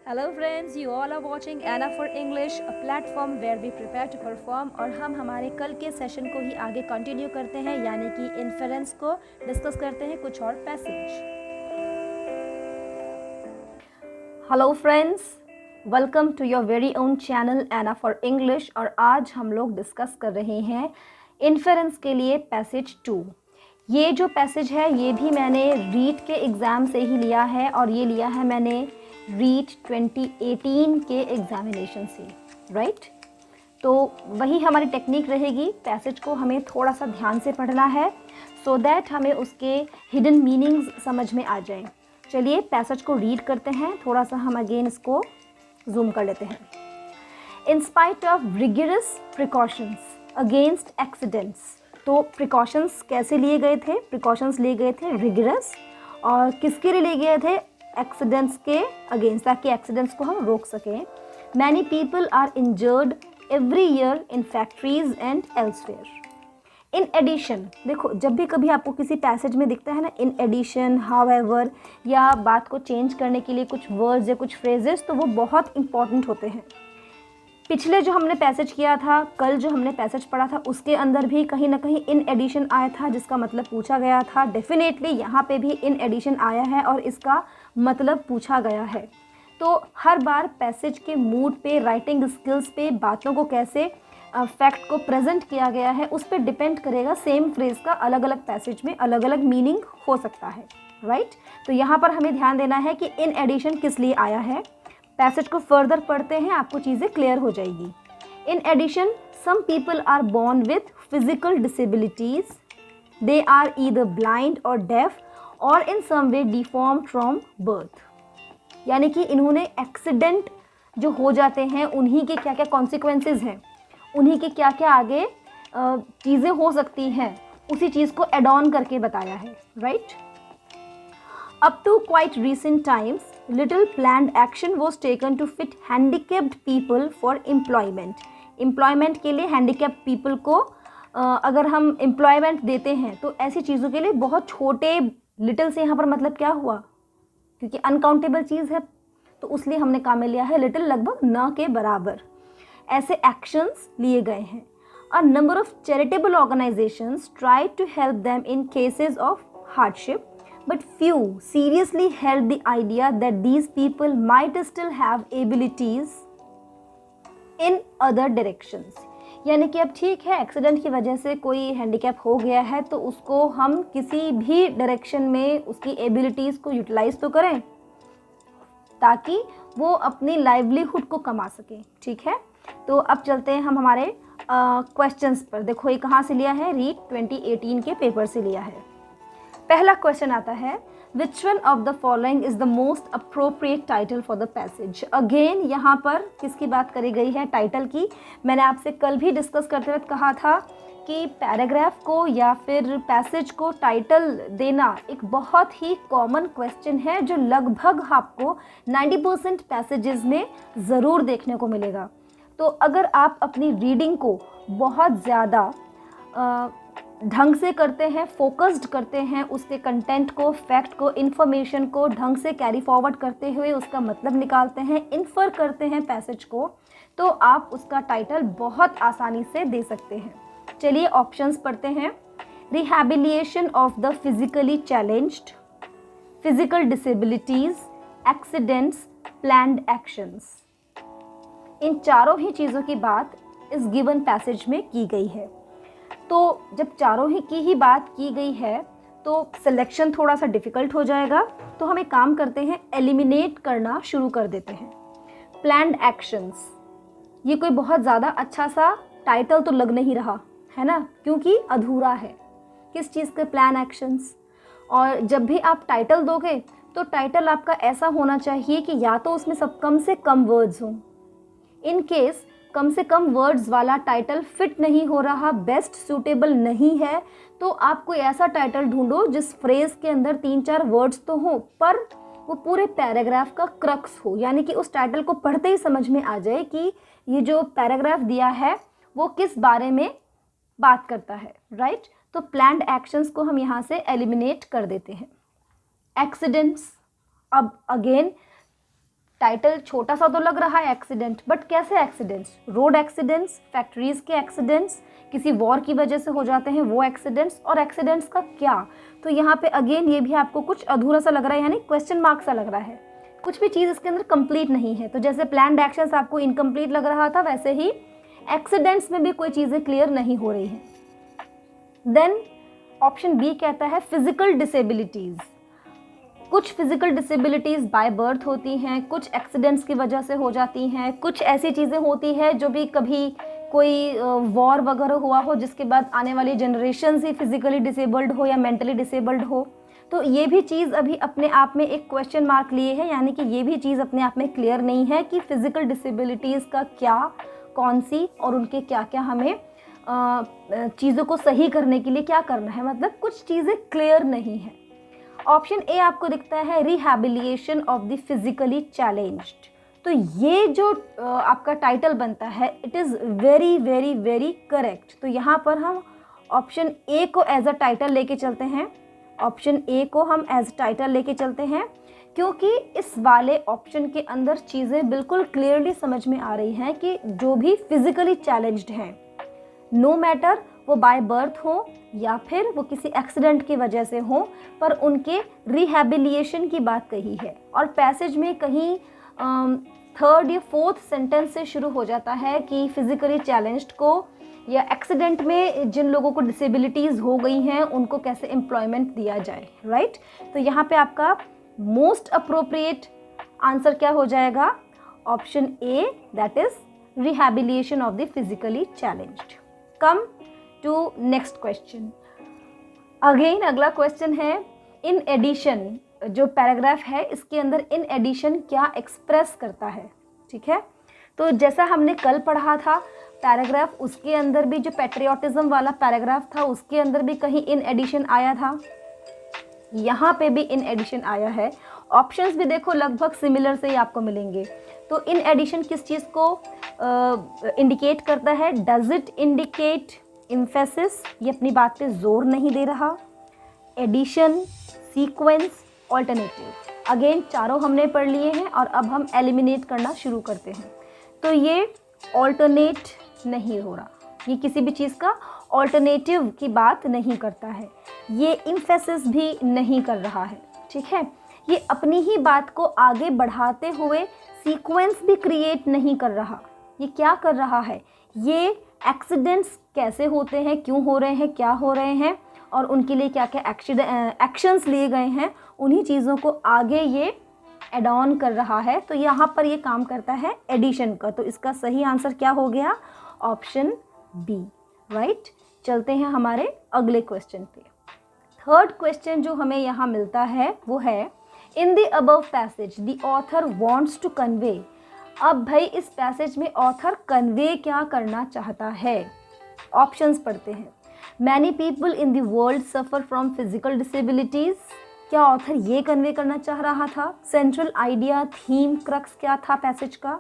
Hello friends, you all are watching Anna for English, a platform where we prepare to perform और हम हमारे कल के session को ही आगे कंटिन्यू करते हैं, यानी कि इन्फेरेंस को डिस्कस करते हैं कुछ और passage. Hello friends, welcome to your very own channel Ena for English. और आज हम लोग डिस्कस कर रहे हैं इन्फेरेंस के लिए पैसेज 2। ये जो पैसेज है ये भी मैंने रीट के एग्ज़ाम से ही लिया है और ये लिया है मैंने रीट 2018 के एग्ज़ामिनेशन से, राइट। तो वही हमारी टेक्निक रहेगी, पैसेज को हमें थोड़ा सा ध्यान से पढ़ना है सो दैट हमें उसके हिडन मीनिंग्स समझ में आ जाए। चलिए पैसेज को रीड करते हैं, थोड़ा सा हम अगेन इसको जूम कर लेते हैं। In spite of rigorous precautions against accidents. तो प्रिकॉशंस कैसे लिए गए थे? प्रिकॉशंस लिए गए थे रिगिरस, और किसके लिए लिए गए थे? एक्सीडेंट्स के अगेंस्ट, ताकि एक्सीडेंट्स को हम रोक सकें। Many people are injured every year in factories and elsewhere. In addition, देखो जब भी कभी आपको किसी पैसेज में दिखता है ना इन एडिशन, हाउएवर, या बात को चेंज करने के लिए कुछ वर्ड्स या कुछ फ्रेजेस, तो वो बहुत इंपॉर्टेंट होते हैं। पिछले जो हमने पैसेज किया था, कल जो हमने पैसेज पढ़ा था, उसके अंदर भी कहीं ना कहीं इन एडिशन आया था जिसका मतलब पूछा गया था। डेफिनेटली यहाँ पे भी इन एडिशन आया है और इसका मतलब पूछा गया है। तो हर बार पैसेज के मूड पे, राइटिंग स्किल्स पे, बातों को कैसे फैक्ट को प्रेजेंट किया गया है उस पर डिपेंड करेगा। सेम फ्रेज का अलग अलग पैसेज में अलग अलग मीनिंग हो सकता है, राइट। तो यहाँ पर हमें ध्यान देना है कि इन एडिशन किस लिए आया है। पैसेज को फर्दर पढ़ते हैं, आपको चीज़ें क्लियर हो जाएगी। In addition, some people are born with physical disabilities, they are either blind or deaf or in some way deform from birth. यानी कि इन्होंने एक्सीडेंट जो हो जाते हैं उन्हीं के क्या क्या कॉन्सिक्वेंसेज हैं, उन्हीं के क्या क्या आगे चीज़ें हो सकती हैं, उसी चीज़ को एड ऑन करके बताया है, right. Up to quite recent times, little planned action was taken to fit handicapped people for employment. Employment के लिए handicapped people को अगर हम employment देते हैं तो ऐसी चीज़ों के लिए बहुत छोटे, little से यहाँ पर मतलब क्या हुआ, क्योंकि uncountable चीज़ है तो उसलिए हमने काम में लिया है little, लगभग न के बराबर। ऐसे actions लिए गए हैं। A number of charitable organizations tried to help them in cases of hardship, but few seriously held the idea that these people might still have abilities in other directions. यानी कि अब ठीक है, एक्सीडेंट की वजह से कोई हैंडीकैप हो गया है तो उसको हम किसी भी डायरेक्शन में उसकी एबिलिटीज़ को यूटिलाइज तो करें ताकि वो अपनी लाइवलीहुड को कमा सके, ठीक है। तो अब चलते हैं हम हमारे क्वेश्चंस पर। देखो ये कहाँ से लिया है? रीट 2018 के पेपर से लिया है। पहला क्वेश्चन आता है, which one of the following is the most appropriate title for the passage. Again यहाँ पर किसकी बात करी गई है? टाइटल की। मैंने आपसे कल भी डिस्कस करते वक्त कहा था कि पैराग्राफ को या फिर पैसेज को टाइटल देना एक बहुत ही कॉमन क्वेश्चन है जो लगभग आपको 90% पैसेजेस में ज़रूर देखने को मिलेगा। तो अगर आप अपनी रीडिंग को बहुत ज़्यादा ढंग से करते हैं, फोकस्ड करते हैं, उसके कंटेंट को, फैक्ट को, इन्फॉर्मेशन को ढंग से कैरी फॉरवर्ड करते हुए उसका मतलब निकालते हैं, इन्फर करते हैं पैसेज को, तो आप उसका टाइटल बहुत आसानी से दे सकते हैं। चलिए ऑप्शंस पढ़ते हैं। Rehabilitation of the physically challenged, physical disabilities, accidents, planned actions. इन चारों ही चीज़ों की बात इस गिवन पैसेज में की गई है। तो जब चारों ही की ही बात की गई है तो सिलेक्शन थोड़ा सा डिफ़िकल्ट हो जाएगा, तो हम एक काम करते हैं, एलिमिनेट करना शुरू कर देते हैं। प्लान्ड एक्शंस, ये कोई बहुत ज़्यादा अच्छा सा टाइटल तो लग नहीं रहा है ना, क्योंकि अधूरा है। किस चीज़ के प्लान एक्शंस? और जब भी आप टाइटल दोगे तो टाइटल आपका ऐसा होना चाहिए कि या तो उसमें सब कम से कम वर्ड्स हों। इन केस कम से कम वर्ड्स वाला टाइटल फिट नहीं हो रहा, बेस्ट सूटेबल नहीं है, तो आप कोई ऐसा टाइटल ढूंढो जिस फ्रेज के अंदर 3-4 वर्ड्स तो हो पर वो पूरे पैराग्राफ का क्रक्स हो, यानी कि उस टाइटल को पढ़ते ही समझ में आ जाए कि ये जो पैराग्राफ दिया है वो किस बारे में बात करता है, राइट। तो प्लान्ड एक्शंस को हम यहाँ से एलिमिनेट कर देते हैं। एक्सीडेंट्स, अब अगेन टाइटल छोटा सा तो लग रहा है एक्सीडेंट, बट कैसे एक्सीडेंट्स? रोड एक्सीडेंट्स, फैक्ट्रीज के एक्सीडेंट्स, किसी वॉर की वजह से हो जाते हैं वो एक्सीडेंट्स, और एक्सीडेंट्स का क्या? तो यहाँ पे अगेन ये भी आपको कुछ अधूरा सा लग रहा है, यानी क्वेश्चन मार्क सा लग रहा है, कुछ भी चीज़ इसके अंदर कंप्लीट नहीं है। तो जैसे प्लान्ड एक्शंस आपको इनकम्प्लीट लग रहा था, वैसे ही एक्सीडेंट्स में भी कोई चीज़ें क्लियर नहीं हो रही हैं। देन ऑप्शन बी कहता है फिजिकल डिसेबिलिटीज़। कुछ फिजिकल डिसेबिलिटीज़ बाय बर्थ होती हैं, कुछ एक्सीडेंट्स की वजह से हो जाती हैं, कुछ ऐसी चीज़ें होती हैं जो भी कभी कोई वॉर वगैरह हुआ हो जिसके बाद आने वाली जनरेशन ही फिजिकली डिसेबल्ड हो या मेंटली डिसेबल्ड हो। तो ये भी चीज़ अभी अपने आप में एक क्वेश्चन मार्क लिए है, यानी कि ये भी चीज़ अपने आप में क्लियर नहीं है कि फिजिकल डिसेबिलिटीज़ का क्या, कौन सी, और उनके क्या क्या हमें चीज़ों को सही करने के लिए क्या करना है, मतलब कुछ चीज़ें क्लियर नहीं है। ऑप्शन ए आपको दिखता है rehabilitation of the physically challenged. तो ये जो आपका टाइटल बनता है, it is very very very correct. तो यहाँ पर हम ऑप्शन ए को एज अ टाइटल लेके चलते हैं, ऑप्शन ए को हम एज टाइटल लेके चलते हैं, क्योंकि इस वाले ऑप्शन के अंदर चीज़ें बिल्कुल क्लियरली समझ में आ रही हैं कि जो भी फिजिकली चैलेंज्ड हैं, नो मैटर वो बाय बर्थ हो या फिर वो किसी एक्सीडेंट की वजह से हो, पर उनके रिहैबिलिटेशन की बात कही है। और पैसेज में कहीं थर्ड या फोर्थ सेंटेंस से शुरू हो जाता है कि फिजिकली चैलेंज्ड को या एक्सीडेंट में जिन लोगों को डिसेबिलिटीज़ हो गई हैं उनको कैसे एम्प्लॉयमेंट दिया जाए, राइट। तो यहाँ पे आपका मोस्ट अप्रोप्रिएट आंसर क्या हो जाएगा? Option A, that is rehabilitation of the physically challenged. Come to next question. Again अगला क्वेश्चन है, इन एडिशन, जो पैराग्राफ है इसके अंदर इन एडिशन क्या एक्सप्रेस करता है, ठीक है। तो जैसा हमने कल पढ़ा था पैराग्राफ, उसके अंदर भी जो पैट्रियोटिज्म वाला पैराग्राफ था उसके अंदर भी कहीं इन एडिशन आया था, यहाँ पे भी इन एडिशन आया है। ऑप्शंस भी देखो लगभग सिमिलर से ही आपको मिलेंगे। तो इन एडिशन किस चीज़ को इंडिकेट करता है? डज इट इंडिकेट एम्फेसिस, ये अपनी बात पे जोर नहीं दे रहा। एडिशन, सीक्वेंस, ऑल्टरनेटिव, अगेन चारों हमने पढ़ लिए हैं और अब हम एलिमिनेट करना शुरू करते हैं। तो ये ऑल्टरनेट नहीं हो रहा, ये किसी भी चीज़ का ऑल्टरनेटिव की बात नहीं करता है, ये एम्फेसिस भी नहीं कर रहा है, ठीक है। ये अपनी ही बात को आगे बढ़ाते हुए सीक्वेंस भी क्रिएट नहीं कर रहा। ये क्या कर रहा है? ये एक्सीडेंट्स कैसे होते हैं, क्यों हो रहे हैं, क्या हो रहे हैं और उनके लिए क्या क्या एक्शंस लिए गए हैं, उन्हीं चीज़ों को आगे ये एड ऑन कर रहा है। तो यहाँ पर ये काम करता है एडिशन का। तो इसका सही आंसर क्या हो गया? Option B, right. चलते हैं हमारे अगले क्वेश्चन पे। थर्ड क्वेश्चन जो हमें यहाँ मिलता है वो है, in the above passage the author wants to convey. अब भाई इस पैसेज में ऑथर कन्वे क्या करना चाहता है? ऑप्शंस पढ़ते हैं। Many people in the world suffer from physical disabilities, क्या ऑथर ये कन्वे करना चाह रहा था? सेंट्रल आइडिया, थीम, क्रक्स क्या था पैसेज का?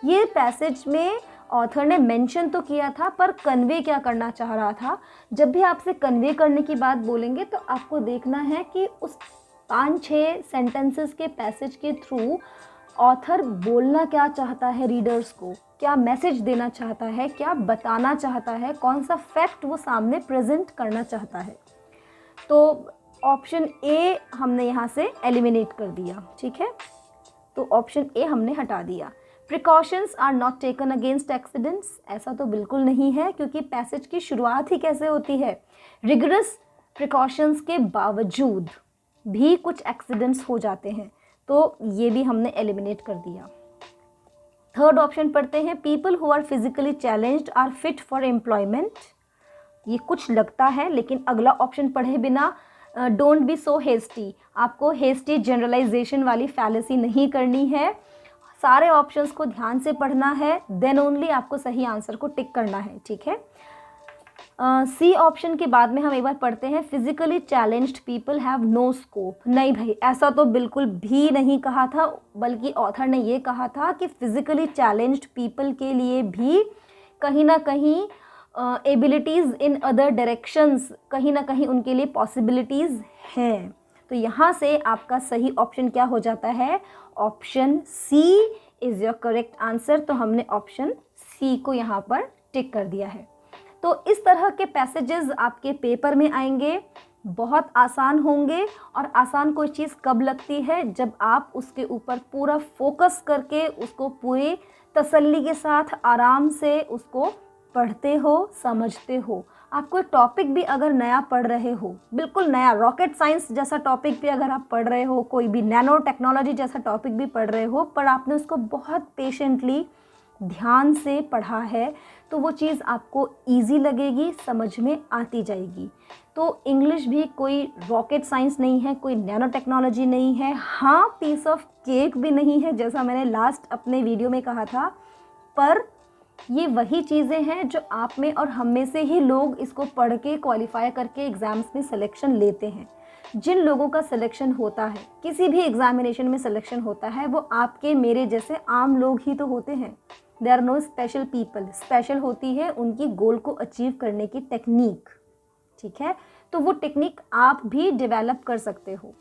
ये पैसेज में ऑथर ने मेंशन तो किया था, पर कन्वे क्या करना चाह रहा था? जब भी आपसे कन्वे करने की बात बोलेंगे तो आपको देखना है कि उस 5-6 सेंटेंसेस के पैसेज के थ्रू ऑथर बोलना क्या चाहता है रीडर्स को, क्या मैसेज देना चाहता है, क्या बताना चाहता है, कौन सा फैक्ट वो सामने प्रेजेंट करना चाहता है। तो ऑप्शन ए हमने यहाँ से एलिमिनेट कर दिया, ठीक है। तो ऑप्शन ए हमने हटा दिया। Precautions are not taken against accidents, ऐसा तो बिल्कुल नहीं है, क्योंकि पैसेज की शुरुआत ही कैसे होती है? रिगरस प्रिकॉशंस के बावजूद भी कुछ एक्सीडेंट्स हो जाते हैं, तो ये भी हमने एलिमिनेट कर दिया। थर्ड ऑप्शन पढ़ते हैं, people who are physically challenged are fit for employment. ये कुछ लगता है, लेकिन अगला ऑप्शन पढ़े बिना डोंट बी सो हेस्टी, आपको हेस्टी जनरलाइजेशन वाली फैलेसी नहीं करनी है। सारे ऑप्शंस को ध्यान से पढ़ना है, देन ओनली आपको सही आंसर को टिक करना है, ठीक है। सी ऑप्शन के बाद में हम एक बार पढ़ते हैं, physically challenged people have no scope. नहीं भाई, ऐसा तो बिल्कुल भी नहीं कहा था, बल्कि ऑथर ने ये कहा था कि फिजिकली चैलेंज्ड पीपल के लिए भी कहीं ना कहीं एबिलिटीज़ इन अदर डायरेक्शंस, कहीं ना कहीं उनके लिए पॉसिबिलिटीज़ हैं। तो यहाँ से आपका सही ऑप्शन क्या हो जाता है, option C is your correct answer. तो हमने ऑप्शन सी को यहाँ पर टिक कर दिया है। तो इस तरह के पैसेजेस आपके पेपर में आएंगे, बहुत आसान होंगे। और आसान कोई चीज़ कब लगती है, जब आप उसके ऊपर पूरा फोकस करके उसको पूरी तसल्ली के साथ आराम से उसको पढ़ते हो, समझते हो। आप कोई टॉपिक भी अगर नया पढ़ रहे हो, बिल्कुल नया रॉकेट साइंस जैसा टॉपिक भी अगर आप पढ़ रहे हो, कोई भी नैनो टेक्नोलॉजी जैसा टॉपिक भी पढ़ रहे हो, पर आपने उसको बहुत पेशेंटली ध्यान से पढ़ा है, तो वो चीज़ आपको इजी लगेगी, समझ में आती जाएगी। तो इंग्लिश भी कोई रॉकेट साइंस नहीं है, कोई नैनो टेक्नोलॉजी नहीं है, हाँ पीस ऑफ केक भी नहीं है जैसा मैंने लास्ट अपने वीडियो में कहा था, पर ये वही चीज़ें हैं जो आप में और हम में से ही लोग इसको पढ़ के क्वालिफाई करके एग्ज़ाम्स में सिलेक्शन लेते हैं। जिन लोगों का सिलेक्शन होता है, किसी भी एग्जामिनेशन में सिलेक्शन होता है, वो आपके मेरे जैसे आम लोग ही तो होते हैं। They are no special people. Special होती है उनकी गोल को अचीव करने की टेक्निक, ठीक है। तो वो टेक्निक आप भी डेवलप कर सकते हो।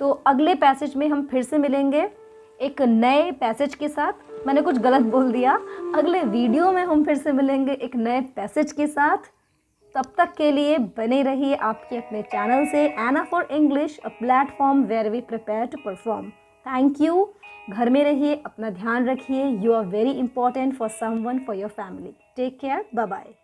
तो अगले पैसेज में हम फिर से मिलेंगे एक नए पैसेज के साथ। मैंने कुछ गलत बोल दिया, अगले वीडियो में हम फिर से मिलेंगे एक नए पैसेज के साथ। तब तक के लिए बने रहिए आपके अपने चैनल से, एना for English, a platform where we prepare to perform. Thank you. घर में रहिए, अपना ध्यान रखिए। You are very important for someone, for your family. Take care, bye bye.